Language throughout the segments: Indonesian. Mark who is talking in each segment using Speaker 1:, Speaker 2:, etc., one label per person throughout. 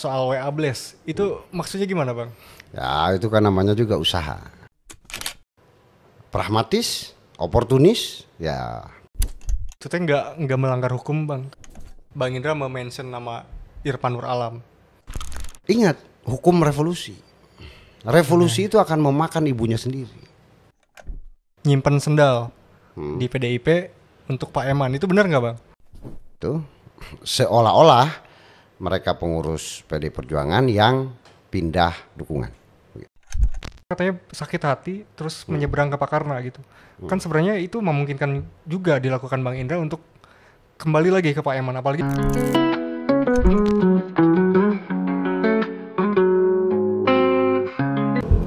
Speaker 1: Soal WA Blast, itu maksudnya gimana bang?
Speaker 2: Ya itu kan namanya juga usaha. Pragmatis, oportunis, ya.
Speaker 1: Itu teh nggak melanggar hukum bang. Bang Indra mention nama Irfan Nur Alam.
Speaker 2: Ingat, hukum revolusi. Revolusi itu akan memakan ibunya sendiri.
Speaker 1: Nyimpen sendal di PDIP untuk Pak Eman, itu benar nggak bang?
Speaker 2: Itu seolah-olah mereka pengurus PD Perjuangan yang pindah dukungan.
Speaker 1: Katanya sakit hati terus menyeberang ke Pakarna gitu. Kan sebenarnya itu memungkinkan juga dilakukan Bang Indra untuk kembali lagi ke Pak Eman, apalagi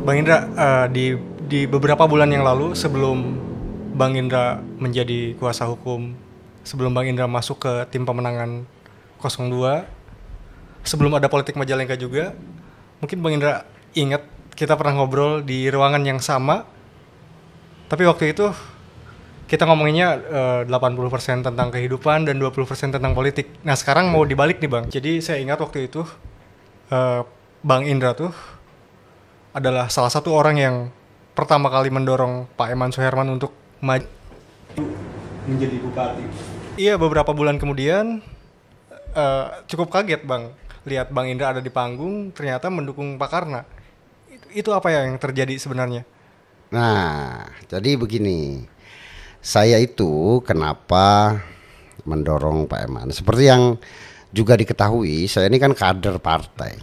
Speaker 1: Bang Indra di beberapa bulan yang lalu sebelum Bang Indra menjadi kuasa hukum, sebelum Bang Indra masuk ke tim pemenangan 02, sebelum ada politik Majalengka juga, mungkin Bang Indra ingat kita pernah ngobrol di ruangan yang sama, tapi waktu itu kita ngomonginnya 80% tentang kehidupan dan 20% tentang politik. Nah sekarang mau dibalik nih Bang. Jadi saya ingat waktu itu Bang Indra tuh adalah salah satu orang yang pertama kali mendorong Pak Eman Suherman untuk maju menjadi bupati. Iya, beberapa bulan kemudian cukup kaget Bang, lihat Bang Indra ada di panggung ternyata mendukung Pak Karna. Itu apa yang terjadi sebenarnya?
Speaker 2: Nah, jadi begini. Saya itu kenapa mendorong Pak Eman? Seperti yang juga diketahui, saya ini kan kader partai.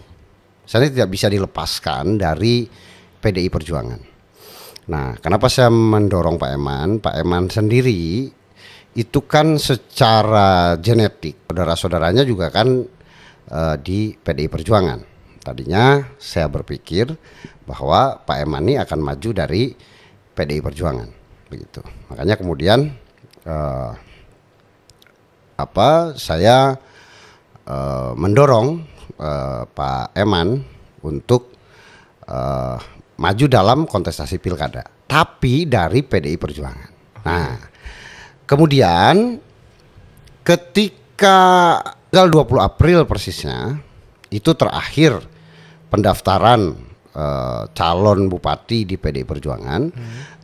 Speaker 2: Saya ini tidak bisa dilepaskan dari PDI Perjuangan. Nah, kenapa saya mendorong Pak Eman? Pak Eman sendiri itu kan secara genetik, saudara-saudaranya juga kan di PDI Perjuangan. Tadinya saya berpikir bahwa Pak Eman ini akan maju dari PDI Perjuangan, begitu. Makanya kemudian saya mendorong Pak Eman untuk maju dalam kontestasi pilkada, tapi dari PDI Perjuangan. Nah, kemudian ketika tanggal 20 April persisnya itu terakhir pendaftaran calon bupati di PDI Perjuangan.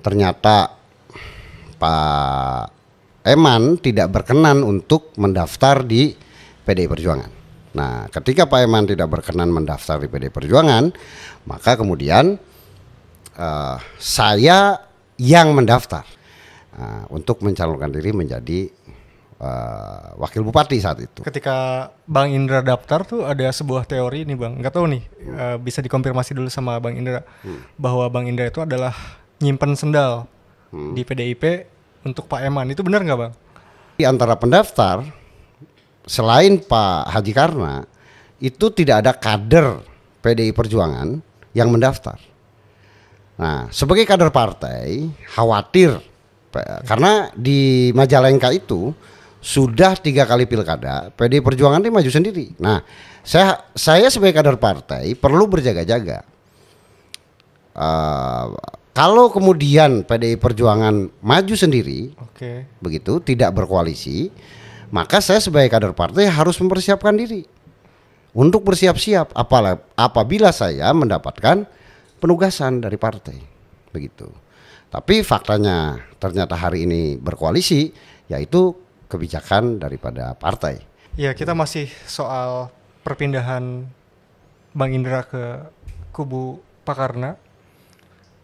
Speaker 2: Ternyata Pak Eman tidak berkenan untuk mendaftar di PDI Perjuangan. Nah, ketika Pak Eman tidak berkenan mendaftar di PDI Perjuangan, maka kemudian saya yang mendaftar untuk mencalonkan diri menjadi wakil bupati saat itu.
Speaker 1: Ketika Bang Indra daftar tuh ada sebuah teori nih Bang, nggak tahu nih bisa dikonfirmasi dulu sama Bang Indra bahwa Bang Indra itu adalah nyimpen sendal di PDIP untuk Pak Eman, itu benar nggak Bang?
Speaker 2: Di antara pendaftar selain Pak Haji Karna itu tidak ada kader PDI Perjuangan yang mendaftar. Nah, sebagai kader partai khawatir karena di Majalengka itu sudah 3 kali pilkada, PDI Perjuangan ini maju sendiri. Nah, saya sebagai kader partai perlu berjaga-jaga. Kalau kemudian PDI Perjuangan maju sendiri, begitu tidak berkoalisi, maka saya sebagai kader partai harus mempersiapkan diri untuk bersiap-siap apabila saya mendapatkan penugasan dari partai, begitu. Tapi faktanya ternyata hari ini berkoalisi, yaitu kebijakan daripada partai.
Speaker 1: Ya, kita masih soal perpindahan Bang Indra ke kubu Pak Karna.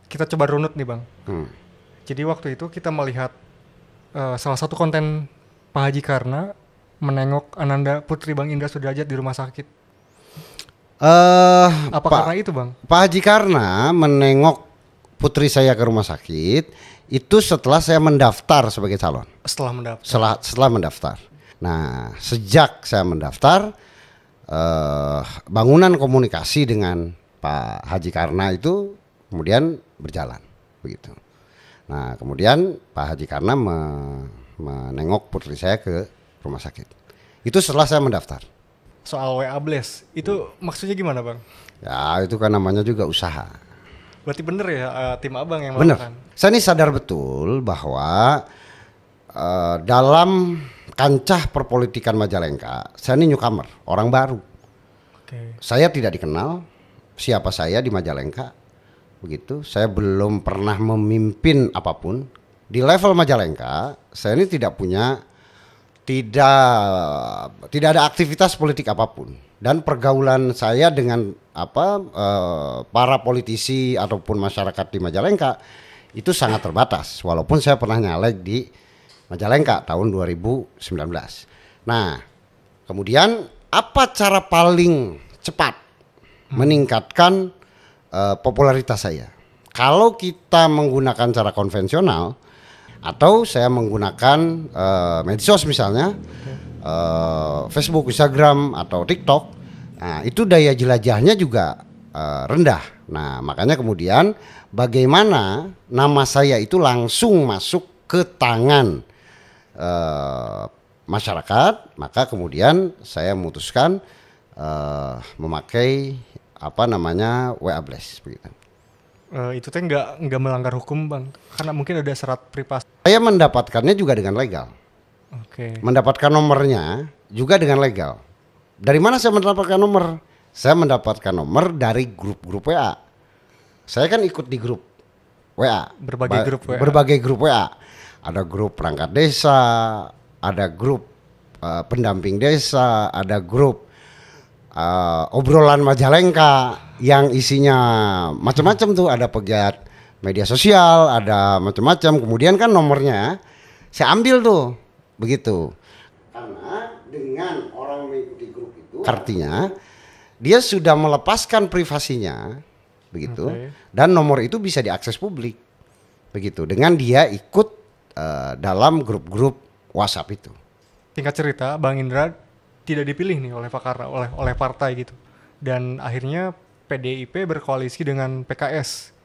Speaker 1: Kita coba runut nih Bang. Jadi waktu itu kita melihat salah satu konten Pak Haji Karna menengok Ananda Putri Bang Indra Sudrajat di rumah sakit. Karena itu Bang?
Speaker 2: Pak Haji Karna menengok putri saya ke rumah sakit itu setelah saya mendaftar sebagai calon. Setelah mendaftar. Nah, sejak saya mendaftar, bangunan komunikasi dengan Pak Haji Karna itu kemudian berjalan, begitu. Nah, kemudian Pak Haji Karna menengok putri saya ke rumah sakit. Itu setelah saya mendaftar.
Speaker 1: Soal WA Blast, itu maksudnya gimana Bang?
Speaker 2: Ya, itu kan namanya juga usaha.
Speaker 1: Berarti bener ya tim Abang yang
Speaker 2: bener.
Speaker 1: melakukan?
Speaker 2: Saya ini sadar betul bahwa dalam kancah perpolitikan Majalengka, saya ini newcomer, orang baru.
Speaker 1: Oke.
Speaker 2: Saya tidak dikenal siapa saya di Majalengka, begitu. Saya belum pernah memimpin apapun di level Majalengka. Saya ini tidak ada aktivitas politik apapun, dan pergaulan saya dengan para politisi ataupun masyarakat di Majalengka itu sangat terbatas, walaupun saya pernah nyalek di Majalengka tahun 2019. Nah, kemudian apa cara paling cepat meningkatkan popularitas saya? Kalau kita menggunakan cara konvensional atau saya menggunakan medsos misalnya, Facebook, Instagram atau TikTok, nah itu daya jelajahnya juga rendah. Nah, makanya kemudian bagaimana nama saya itu langsung masuk ke tangan masyarakat, maka kemudian saya memutuskan memakai WA Blast begitu.
Speaker 1: Itu teh nggak melanggar hukum bang, karena mungkin ada syarat privasi.
Speaker 2: Saya mendapatkannya juga dengan legal.
Speaker 1: Oke.
Speaker 2: Mendapatkan nomornya juga dengan legal. Dari mana saya mendapatkan nomor? Saya mendapatkan nomor dari grup-grup WA. Saya kan ikut di grup WA. Berbagai grup WA. Ada grup perangkat desa, ada grup pendamping desa, ada grup obrolan Majalengka yang isinya macam-macam tuh, ada pegiat media sosial, ada macam-macam. Kemudian kan nomornya saya ambil tuh, begitu. Karena dengan orang mengikuti grup itu, artinya dia sudah melepaskan privasinya, begitu. Okay. Dan nomor itu bisa diakses publik, begitu. Dengan dia ikut dalam grup-grup WhatsApp itu.
Speaker 1: Singkat cerita, Bang Indra tidak dipilih nih oleh Pakarra, oleh partai gitu. Dan akhirnya PDIP berkoalisi dengan PKS.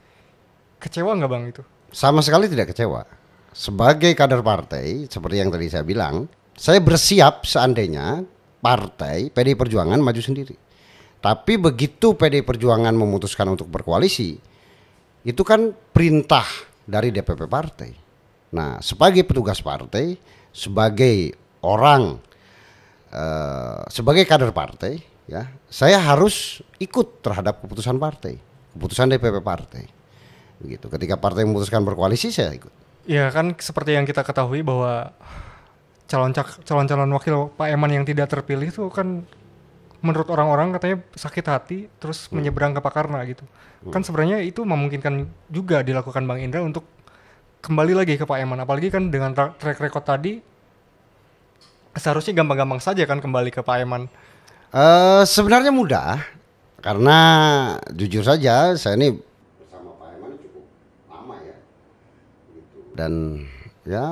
Speaker 1: Kecewa nggak bang itu?
Speaker 2: Sama sekali tidak kecewa. Sebagai kader partai, seperti yang tadi saya bilang, saya bersiap seandainya partai PDI Perjuangan maju sendiri. Tapi begitu PDI Perjuangan memutuskan untuk berkoalisi, itu kan perintah dari DPP partai. Nah, sebagai petugas partai, sebagai orang, sebagai kader partai, ya, saya harus ikut terhadap keputusan partai, keputusan DPP partai. Begitu. Ketika partai memutuskan berkoalisi, saya ikut.
Speaker 1: Ya kan, seperti yang kita ketahui bahwa calon-calon wakil Pak Eman yang tidak terpilih itu kan menurut orang-orang katanya sakit hati terus menyeberang ke Pakarna gitu. Kan sebenarnya itu memungkinkan juga dilakukan Bang Indra untuk kembali lagi ke Pak Eman, apalagi kan dengan track record tadi seharusnya gampang-gampang saja kan kembali ke Pak Eman.
Speaker 2: Sebenarnya mudah, karena jujur saja saya ini bersama Pak Eman cukup lama ya, gitu. Dan ya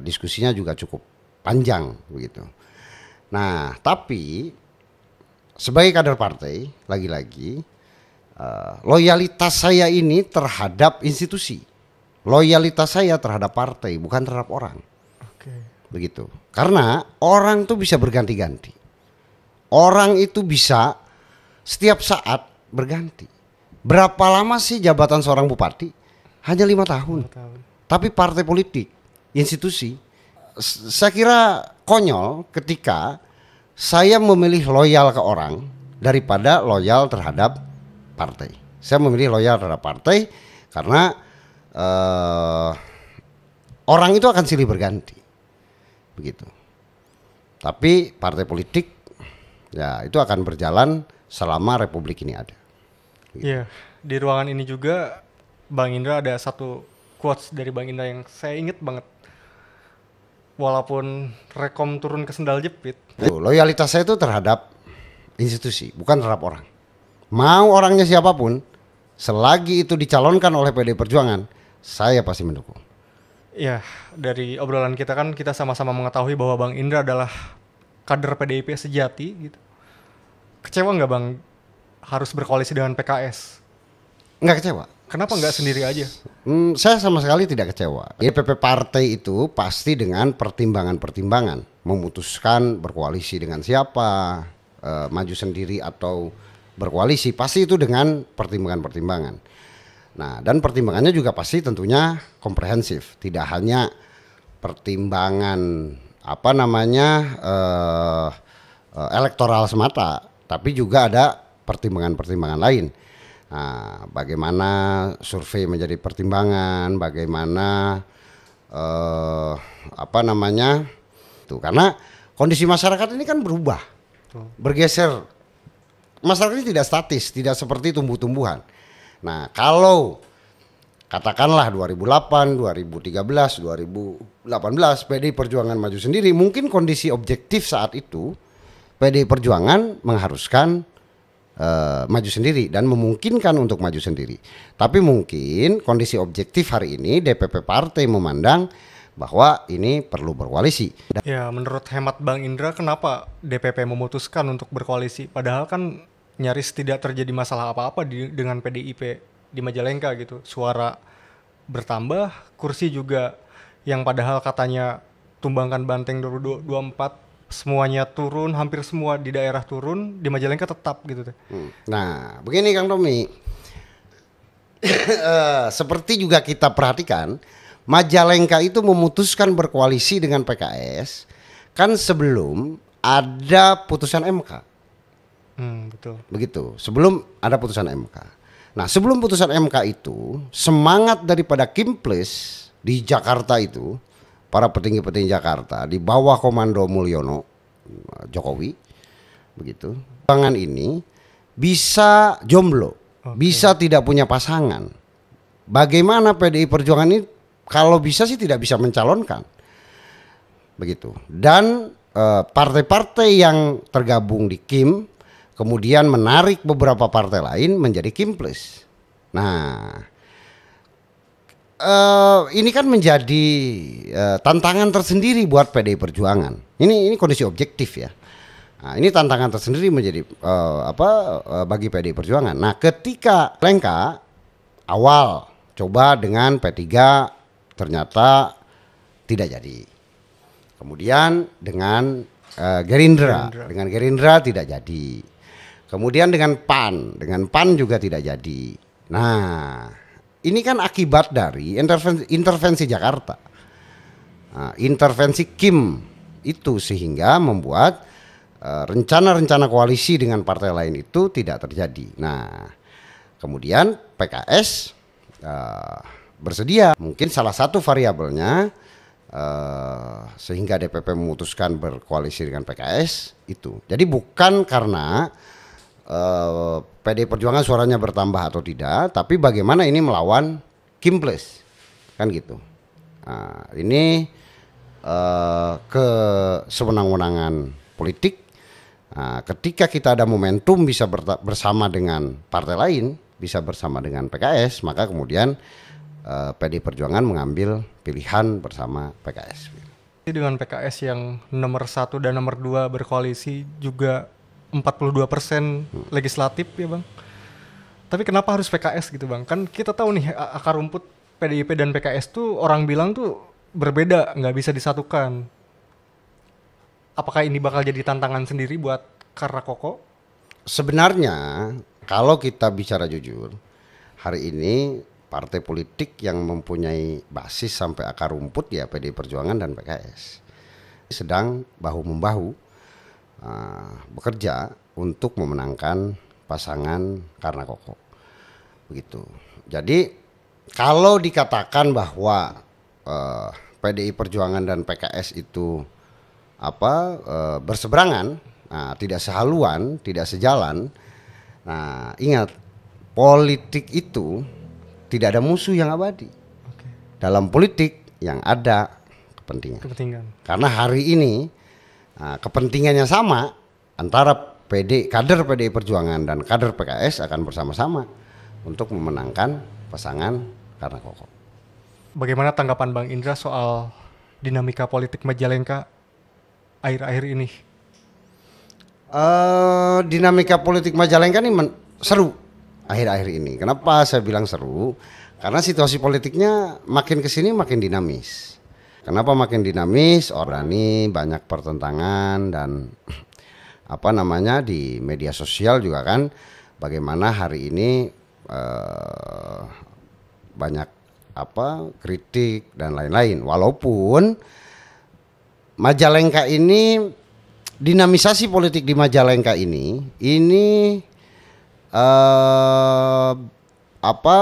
Speaker 2: diskusinya juga cukup panjang begitu. Nah, tapi sebagai kader partai, lagi-lagi loyalitas saya ini terhadap institusi, loyalitas saya terhadap partai, bukan terhadap orang.
Speaker 1: Oke.
Speaker 2: Begitu. Karena orang tuh bisa berganti-ganti. Orang itu bisa setiap saat berganti. Berapa lama sih jabatan seorang bupati? Hanya 5 tahun. Tapi partai politik, institusi, saya kira konyol ketika saya memilih loyal ke orang daripada loyal terhadap partai. Saya memilih loyal terhadap partai karena orang itu akan silih berganti, begitu. Tapi partai politik, ya itu akan berjalan selama republik ini ada.
Speaker 1: Iya, di ruangan ini juga Bang Indra ada satu quotes dari Bang Indra yang saya inget banget. Walaupun rekom turun ke sendal jepit.
Speaker 2: Loyalitas saya itu terhadap institusi, bukan terhadap orang. Mau orangnya siapapun, selagi itu dicalonkan oleh PDI Perjuangan, saya pasti mendukung.
Speaker 1: Ya, dari obrolan kita kan kita sama-sama mengetahui bahwa Bang Indra adalah kader PDIP sejati gitu. Kecewa nggak Bang harus berkoalisi dengan PKS?
Speaker 2: Nggak kecewa.
Speaker 1: Kenapa nggak sendiri aja?
Speaker 2: Saya sama sekali tidak kecewa. DPP partai itu pasti dengan pertimbangan-pertimbangan memutuskan berkoalisi dengan siapa, maju sendiri atau berkoalisi, pasti itu dengan pertimbangan-pertimbangan. Nah, dan pertimbangannya juga pasti tentunya komprehensif, tidak hanya pertimbangan elektoral semata, tapi juga ada pertimbangan-pertimbangan lain. Nah, bagaimana survei menjadi pertimbangan, bagaimana apa namanya tuh, karena kondisi masyarakat ini kan berubah, bergeser. Masyarakat ini tidak statis, tidak seperti tumbuh-tumbuhan. Nah, kalau katakanlah 2008, 2013, 2018 PDI Perjuangan maju sendiri, mungkin kondisi objektif saat itu PDI Perjuangan mengharuskan maju sendiri dan memungkinkan untuk maju sendiri. Tapi mungkin kondisi objektif hari ini DPP partai memandang bahwa ini perlu berkoalisi.
Speaker 1: Ya, menurut hemat Bang Indra, kenapa DPP memutuskan untuk berkoalisi? Padahal kan nyaris tidak terjadi masalah apa-apa dengan PDIP di Majalengka gitu. Suara bertambah, kursi juga yang padahal katanya tumbangkan banteng 2024 semuanya turun, hampir semua di daerah turun, di Majalengka tetap gitu teh.
Speaker 2: Nah, begini Kang Tommy. Seperti juga kita perhatikan, Majalengka itu memutuskan berkoalisi dengan PKS kan sebelum ada putusan MK.
Speaker 1: Betul.
Speaker 2: Begitu, sebelum ada putusan MK. Nah, sebelum putusan MK itu, semangat daripada Kimples di Jakarta itu, para petinggi-petinggi Jakarta di bawah komando Mulyono Jokowi, begitu. Perjuangan ini bisa jomblo, bisa tidak punya pasangan. Bagaimana PDI Perjuangan ini kalau bisa sih tidak bisa mencalonkan, begitu. Dan partai-partai yang tergabung di KIM kemudian menarik beberapa partai lain menjadi Kimples. Nah, ini kan menjadi tantangan tersendiri buat PDI Perjuangan. Ini kondisi objektif ya. Nah, ini tantangan tersendiri menjadi bagi PDI Perjuangan. Nah, ketika Lengka awal coba dengan P3 ternyata tidak jadi. Kemudian dengan Gerindra tidak jadi. Kemudian dengan PAN juga tidak jadi. Nah, ini kan akibat dari intervensi Jakarta, intervensi KIM itu, sehingga membuat rencana-rencana koalisi dengan partai lain itu tidak terjadi. Nah, kemudian PKS bersedia, mungkin salah satu variabelnya sehingga DPP memutuskan berkoalisi dengan PKS itu. Jadi bukan karena PDI Perjuangan suaranya bertambah atau tidak, tapi bagaimana ini melawan Kimples, kan gitu. Nah, ini kesewenang-wenangan politik. Nah, ketika kita ada momentum bisa bersama dengan partai lain, bisa bersama dengan PKS, maka kemudian PDI Perjuangan mengambil pilihan bersama PKS.
Speaker 1: Dengan PKS yang nomor 1 dan nomor 2 berkoalisi juga 42% legislatif ya Bang. Tapi kenapa harus PKS gitu Bang? Kan kita tahu nih akar rumput PDIP dan PKS tuh orang bilang tuh berbeda, nggak bisa disatukan. Apakah ini bakal jadi tantangan sendiri buat Karna Koko?
Speaker 2: Sebenarnya kalau kita bicara jujur, hari ini partai politik yang mempunyai basis sampai akar rumput ya PDI Perjuangan dan PKS sedang bahu-membahu bekerja untuk memenangkan pasangan Karna Koko, begitu. Jadi kalau dikatakan bahwa PDI Perjuangan dan PKS itu berseberangan, tidak sehaluan, tidak sejalan. Nah, ingat, politik itu tidak ada musuh yang abadi. Dalam politik yang ada kepentingan. Karena hari ini kepentingannya sama antara kader PDI Perjuangan dan kader PKS akan bersama-sama untuk memenangkan pasangan Karna Koko.
Speaker 1: Bagaimana tanggapan Bang Indra soal dinamika politik Majalengka akhir-akhir ini?
Speaker 2: Dinamika politik Majalengka ini seru akhir-akhir ini. Kenapa saya bilang seru? Karena situasi politiknya makin kesini makin dinamis. Kenapa makin dinamis? Orang ini banyak pertentangan dan di media sosial juga kan, bagaimana hari ini banyak kritik dan lain-lain. Walaupun Majalengka ini dinamisasi politik di Majalengka ini apa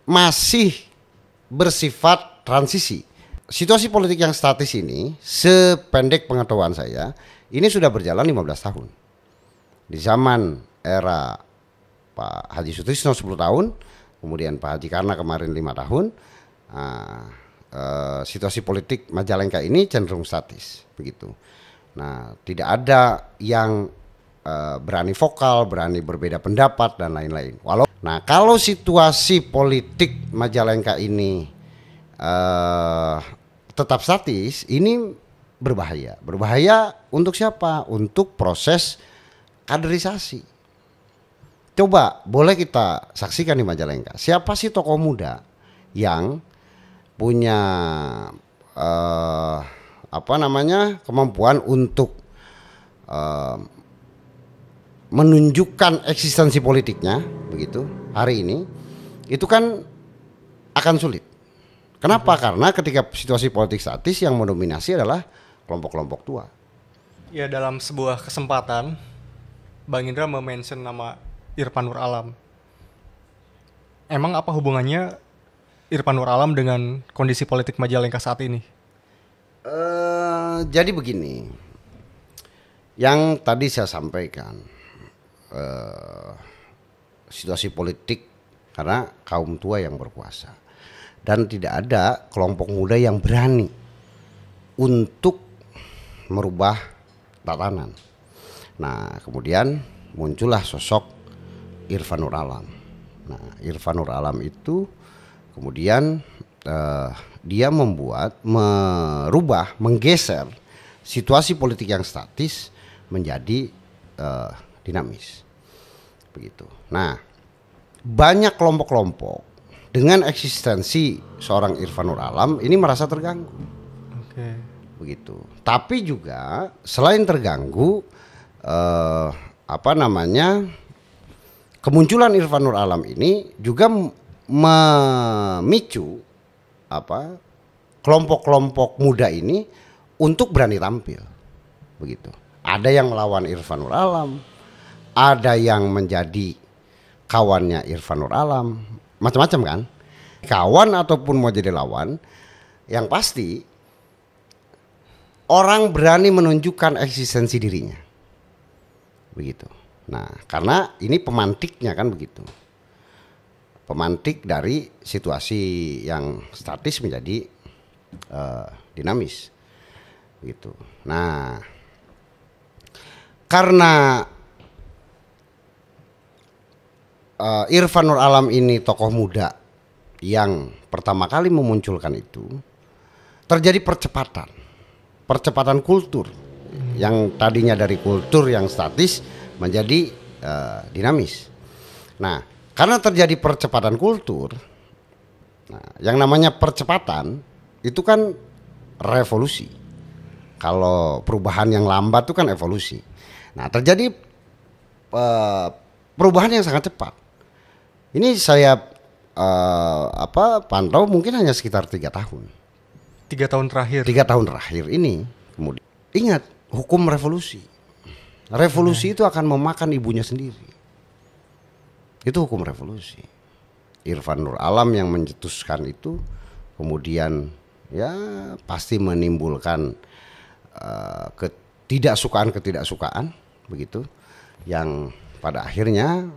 Speaker 2: masih bersifat transisi. Situasi politik yang statis ini, sependek pengetahuan saya, ini sudah berjalan 15 tahun. Di zaman era Pak Haji Sutrisno 10 tahun, kemudian Pak Haji Karna kemarin 5 tahun. Situasi politik Majalengka ini cenderung statis, begitu. Nah, tidak ada yang berani vokal, berani berbeda pendapat dan lain-lain. Nah, kalau situasi politik Majalengka ini tetap statis, ini berbahaya. Berbahaya untuk siapa? Untuk proses kaderisasi. Coba boleh kita saksikan di Majalengka. Siapa sih tokoh muda yang punya kemampuan untuk menunjukkan eksistensi politiknya, begitu hari ini, itu kan akan sulit. Kenapa? Karena ketika situasi politik statis yang mendominasi adalah kelompok-kelompok tua.
Speaker 1: Ya, dalam sebuah kesempatan Bang Indra mention nama Irfan Nur Alam. Emang apa hubungannya Irfan Nur Alam dengan kondisi politik Majalengka saat ini?
Speaker 2: Jadi begini, yang tadi saya sampaikan, situasi politik karena kaum tua yang berkuasa dan tidak ada kelompok muda yang berani untuk merubah tatanan. Nah, kemudian muncullah sosok Irfan Nur Alam. Nah, Irfan Nur Alam itu kemudian dia merubah, menggeser situasi politik yang statis menjadi dinamis, begitu. Nah, banyak kelompok-kelompok dengan eksistensi seorang Irfan Nur Alam ini merasa terganggu, begitu. Tapi juga selain terganggu, kemunculan Irfan Nur Alam ini juga memicu kelompok-kelompok muda ini untuk berani tampil, begitu. Ada yang melawan Irfan Nur Alam, ada yang menjadi kawannya Irfan Nur Alam, macam-macam kan. Kawan ataupun mau jadi lawan, yang pasti orang berani menunjukkan eksistensi dirinya, begitu. Nah, karena ini pemantiknya kan begitu. Pemantik dari situasi yang statis menjadi dinamis, gitu. Nah, karena Irfan Nur Alam ini tokoh muda yang pertama kali memunculkan itu, terjadi percepatan kultur yang tadinya dari kultur yang statis menjadi dinamis. Nah, karena terjadi percepatan kultur, yang namanya percepatan itu kan revolusi. Kalau perubahan yang lambat itu kan evolusi. Nah, terjadi perubahan yang sangat cepat. Ini saya pantau mungkin hanya sekitar 3 tahun.
Speaker 1: 3 tahun terakhir.
Speaker 2: 3 tahun terakhir ini. Kemudian ingat hukum revolusi. Revolusi itu akan memakan ibunya sendiri. Itu hukum revolusi. Irfan Nur Alam yang mencetuskan itu kemudian ya pasti menimbulkan ketidaksukaan begitu, yang pada akhirnya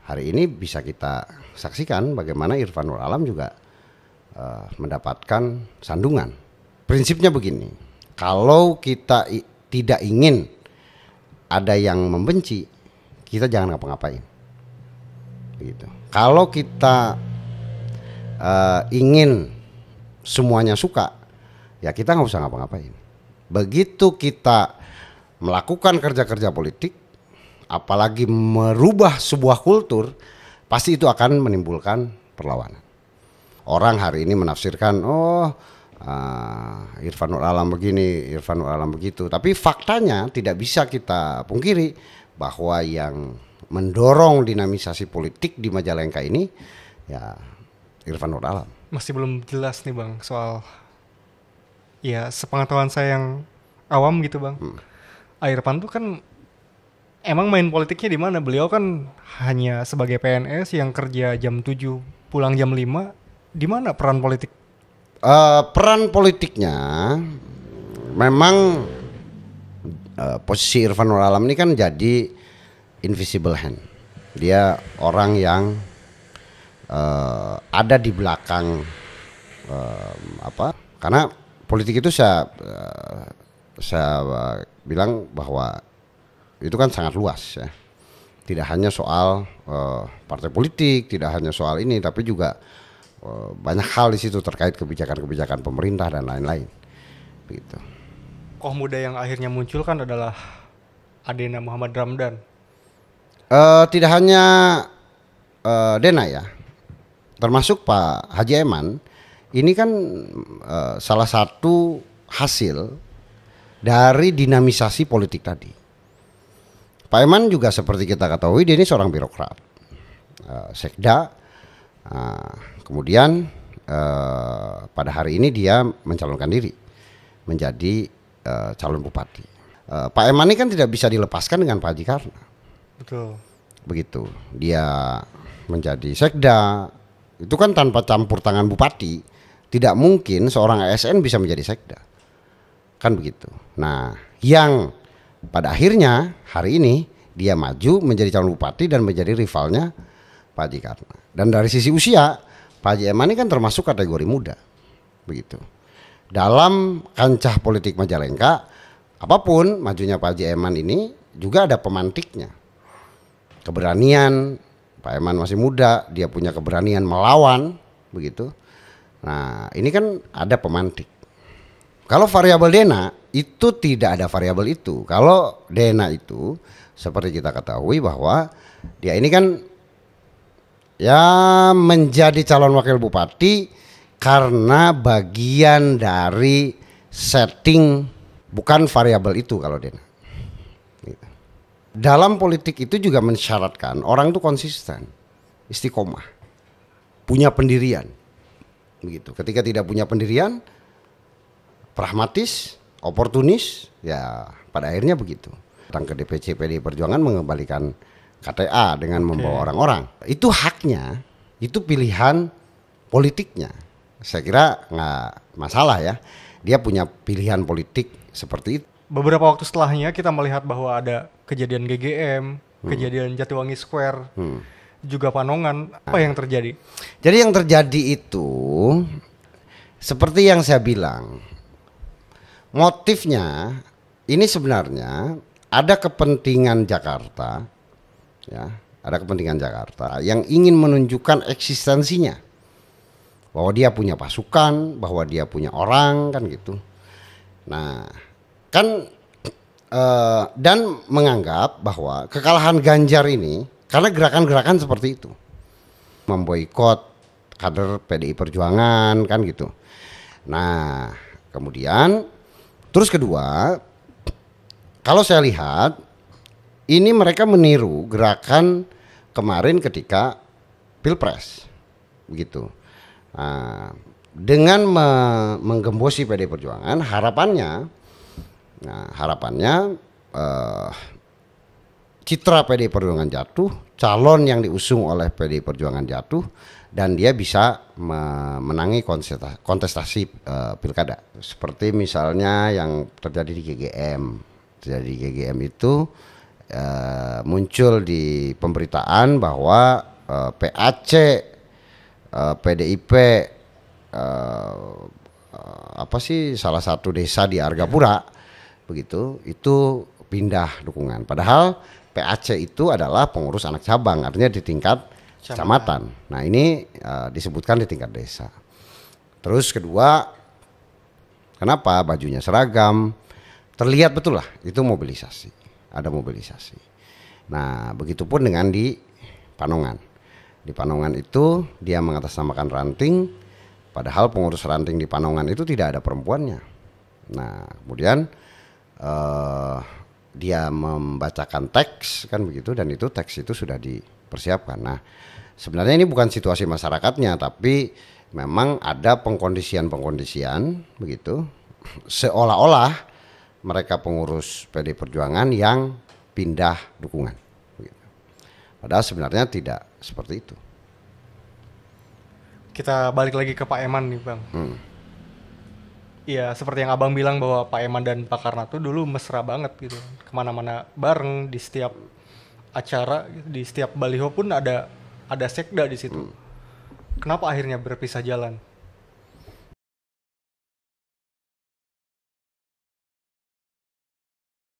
Speaker 2: hari ini bisa kita saksikan bagaimana Irfan Nur Alam juga mendapatkan sandungan. Prinsipnya begini, kalau kita tidak ingin ada yang membenci, kita jangan ngapa-ngapain, gitu. Kalau kita ingin semuanya suka, ya kita nggak usah ngapa-ngapain. Begitu kita melakukan kerja-kerja politik, apalagi merubah sebuah kultur, pasti itu akan menimbulkan perlawanan. Orang hari ini menafsirkan, Irfan Nur Alam begini, Irfan Nur Alam begitu. Tapi faktanya tidak bisa kita pungkiri bahwa yang mendorong dinamisasi politik di Majalengka ini ya Irfan Nur Alam.
Speaker 1: Masih belum jelas nih Bang soal, ya sepengetahuan saya yang awam gitu Bang. Irfan tuh kan emang main politiknya di mana? Beliau kan hanya sebagai PNS yang kerja jam 7 pulang jam 5. Di mana peran politik?
Speaker 2: Peran politiknya memang posisi Irfan Alam ini kan jadi invisible hand. Dia orang yang ada di belakang karena politik itu saya bilang bahwa itu kan sangat luas ya. Tidak hanya soal partai politik, tidak hanya soal ini, tapi juga banyak hal di situ terkait kebijakan-kebijakan pemerintah dan lain-lain. Begitu.
Speaker 1: Tokoh muda yang akhirnya muncul kan adalah Adena Muhammad Ramdan.
Speaker 2: Tidak hanya Dena ya, termasuk Pak Haji Eman. Ini kan salah satu hasil dari dinamisasi politik tadi. Pak Eman juga seperti kita ketahui dia ini seorang birokrat, sekda. Kemudian pada hari ini dia mencalonkan diri menjadi calon bupati. Pak Eman ini kan tidak bisa dilepaskan dengan Pak Haji Karna.
Speaker 1: Betul.
Speaker 2: Begitu. Dia menjadi sekda, itu kan tanpa campur tangan bupati, tidak mungkin seorang ASN bisa menjadi sekda. Kan begitu. Nah, yang pada akhirnya hari ini dia maju menjadi calon bupati dan menjadi rivalnya Pak Haji Karna. Dan dari sisi usia, Pak Haji Eman ini kan termasuk kategori muda. Begitu. Dalam kancah politik Majalengka, apapun majunya Pak Haji Eman ini juga ada pemantiknya. Keberanian, Pak Eman masih muda, dia punya keberanian melawan, begitu. Nah, ini kan ada pemantik. Kalau variabel Dena itu tidak ada variabel itu. Kalau Dena itu seperti kita ketahui bahwa dia ini kan ya menjadi calon wakil bupati karena bagian dari setting, bukan variabel itu kalau Dena. Dalam politik itu juga mensyaratkan orang itu konsisten, istiqomah, punya pendirian. Begitu. Ketika tidak punya pendirian, pragmatis, oportunis, ya pada akhirnya begitu. Datang ke DPC PDI Perjuangan mengembalikan KTA dengan membawa orang-orang. Itu haknya, itu pilihan politiknya. Saya kira nggak masalah ya. Dia punya pilihan politik seperti itu.
Speaker 1: Beberapa waktu setelahnya kita melihat bahwa ada kejadian GGM, kejadian Jatiwangi Square, juga Panongan. Apa yang terjadi?
Speaker 2: Jadi yang terjadi itu seperti yang saya bilang, motifnya ini sebenarnya ada kepentingan Jakarta, ya, ada kepentingan Jakarta yang ingin menunjukkan eksistensinya, bahwa dia punya pasukan, bahwa dia punya orang, kan gitu. Nah, kan dan menganggap bahwa kekalahan Ganjar ini karena gerakan-gerakan seperti itu, memboikot kader PDI Perjuangan, kan gitu. Nah, kemudian terus kedua, kalau saya lihat ini mereka meniru gerakan kemarin ketika Pilpres, begitu. Nah, dengan menggembosi PDI Perjuangan, harapannya citra PDI Perjuangan jatuh, calon yang diusung oleh PDI Perjuangan jatuh, dan dia bisa menangi kontestasi pilkada. Seperti misalnya yang terjadi di GGM. Terjadi di GGM itu muncul di pemberitaan bahwa PAC, PDIP, salah satu desa di Argapura, begitu, itu pindah dukungan. Padahal PAC itu adalah pengurus anak cabang, artinya di tingkat kecamatan. Nah, ini disebutkan di tingkat desa. Terus kedua, kenapa bajunya seragam? Terlihat betul lah itu mobilisasi, ada mobilisasi. Nah, begitupun dengan di Panongan. Di Panongan itu dia mengatasnamakan ranting, padahal pengurus ranting di Panongan itu tidak ada perempuannya. Nah, kemudian dia membacakan teks, kan begitu, dan itu teks itu sudah dipersiapkan. Nah, sebenarnya ini bukan situasi masyarakatnya, tapi memang ada pengkondisian begitu, seolah-olah mereka pengurus PD Perjuangan yang pindah dukungan. Begitu. Padahal sebenarnya tidak seperti itu.
Speaker 1: Kita balik lagi ke Pak Eman nih Bang. Iya, seperti yang Abang bilang bahwa Pak Eman dan Pak Karna tuh dulu mesra banget gitu. Kemana-mana bareng, di setiap acara, di setiap baliho pun ada sekda di situ. Kenapa akhirnya berpisah jalan?